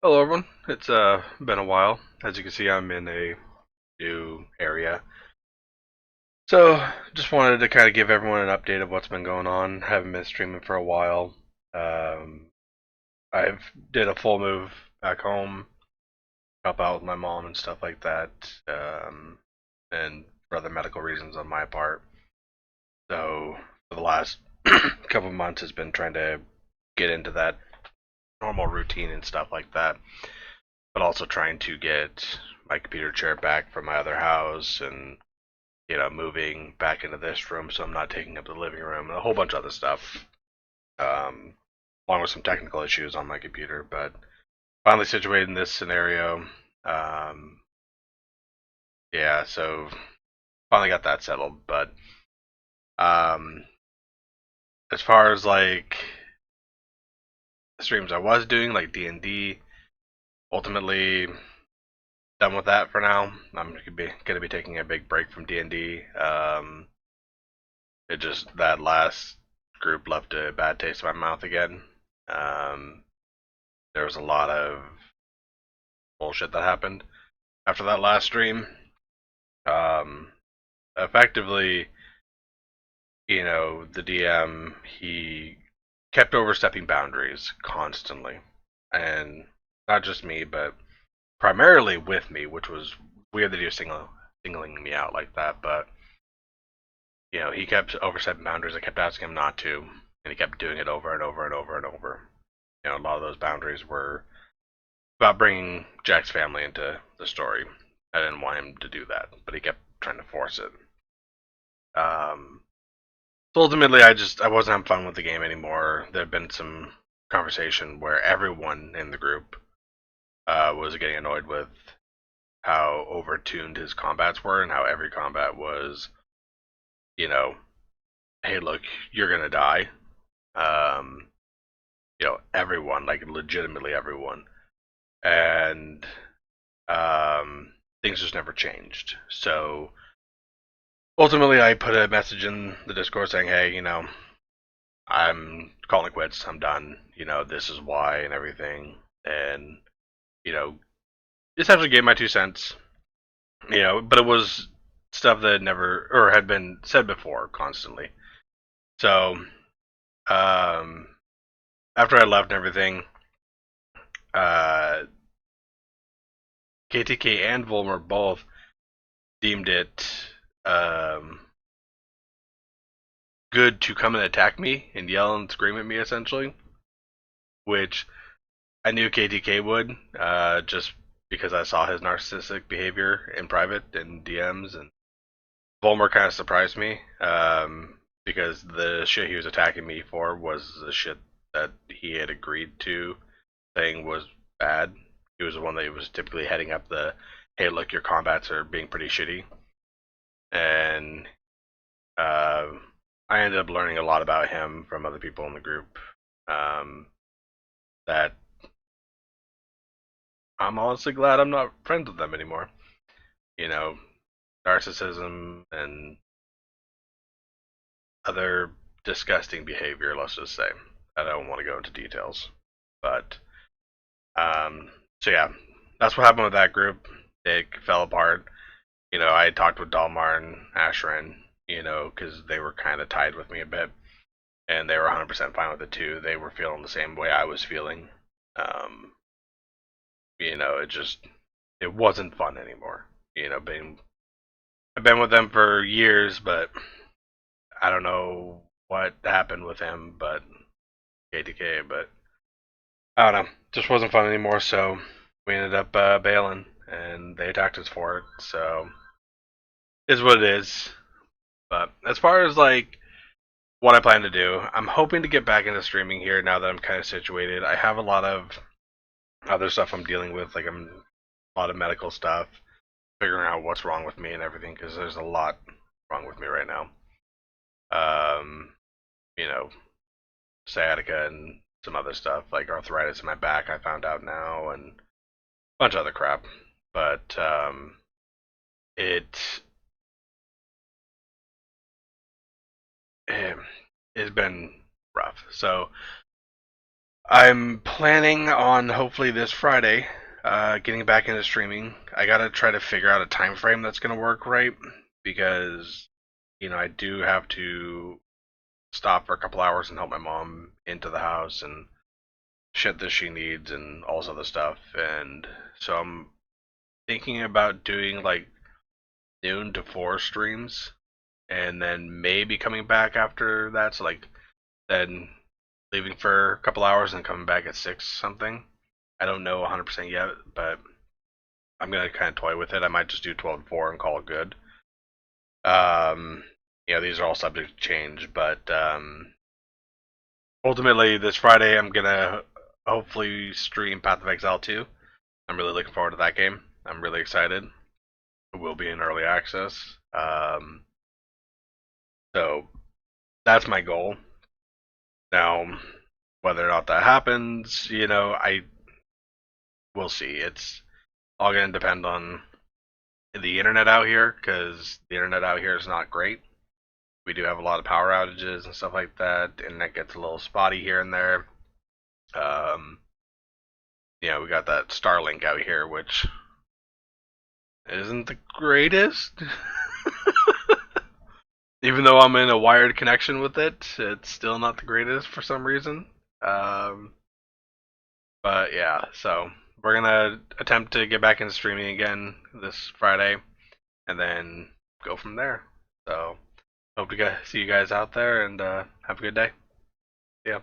Hello, everyone. It's been a while. As you can see, I'm in a new area. So, just wanted to kind of give everyone an update of what's been going on. Haven't been streaming for a while. Um, I've did a full move back home, help out with my mom and stuff like that, and for other medical reasons on my part. So, for the last couple of months, has been trying to get into that normal routine and stuff like that, but also trying to get my computer chair back from my other house and moving back into this room so I'm not taking up the living room and a whole bunch of other stuff. Um, Along with some technical issues on my computer, but finally situated in this scenario. Um, yeah, so finally got that settled. But um, as far as like the streams I was doing, like D&D, ultimately done with that for now. I'm gonna be taking a big break from D&D. It just that last group left a bad taste in my mouth again. Um, there was a lot of bullshit that happened after that last stream. Um, Effectively, the DM he kept overstepping boundaries constantly, and not just me, but primarily with me, which was weird that he was singling me out like that. But he kept overstepping boundaries. I kept asking him not to, and he kept doing it over and over and over and over. A lot of those boundaries were about bringing Jack's family into the story. I didn't want him to do that, but he kept trying to force it. So ultimately, I wasn't having fun with the game anymore. There had been some conversation where everyone in the group was getting annoyed with how overtuned his combats were and how every combat was, you know, hey, look, you're gonna die. Um, everyone, like legitimately everyone, and things just never changed. So ultimately, I put a message in the Discord saying, "Hey, I'm calling it quits. I'm done. This is why and everything." And you know, essentially gave my 2 cents. But it was stuff that had never or had been said before constantly. So um, after I left and everything, uh, KTK and Volmer both deemed it good to come and attack me and yell and scream at me, essentially, which I knew KTK would, just because I saw his narcissistic behavior in private and DMs, and Volmer kind of surprised me, because the shit he was attacking me for was the shit that he had agreed to, saying was bad. He was the one that was typically heading up the, hey, look, your combats are being pretty shitty, and uh, I ended up learning a lot about him from other people in the group. Um, that I'm honestly glad I'm not friends with them anymore. You know, narcissism and other disgusting behavior, let's just say. I don't want to go into details. But, so yeah, that's what happened with that group. It fell apart. I talked with Dalmar and Asherin, because they were kind of tied with me a bit. And they were 100% fine with it too. They were feeling the same way I was feeling. Um, it wasn't fun anymore. I've been with them for years, but I don't know what happened with him, but KTK, but I don't know. Just wasn't fun anymore, so we ended up bailing, and they attacked us for it. So is what it is. But as far as like what I plan to do, I'm hoping to get back into streaming here now that I'm kind of situated. I have a lot of other stuff I'm dealing with, like a lot of medical stuff, figuring out what's wrong with me and everything, because there's a lot wrong with me right now. Um, you know, sciatica and some other stuff like arthritis in my back. I found out now, and a bunch of other crap. But it it's been rough. So I'm planning on hopefully this Friday, getting back into streaming. I gotta try to figure out a time frame that's gonna work right because I do have to stop for a couple hours and help my mom into the house and shit that she needs and all this other stuff. And so I'm thinking about doing like noon to 4 streams and then maybe coming back after that. So like then leaving for a couple hours and coming back at 6 something. I don't know 100% yet, but I'm gonna kind of toy with it. I might just do 12 to 4 and call it good. Um, these are all subject to change, but ultimately this Friday I'm gonna hopefully stream Path of Exile 2. I'm really looking forward to that game. I'm really excited. It will be in early access. So that's my goal. Now, whether or not that happens, I will see. It's all going to depend on the internet out here because the internet out here is not great. We do have a lot of power outages and stuff like that. Internet gets a little spotty here and there. Um, we got that Starlink out here, which isn't the greatest. Even though I'm in a wired connection with it, it's still not the greatest for some reason. Um, but yeah, so we're gonna attempt to get back into streaming again this Friday, and then go from there. So hope to see you guys out there, and have a good day. Yeah.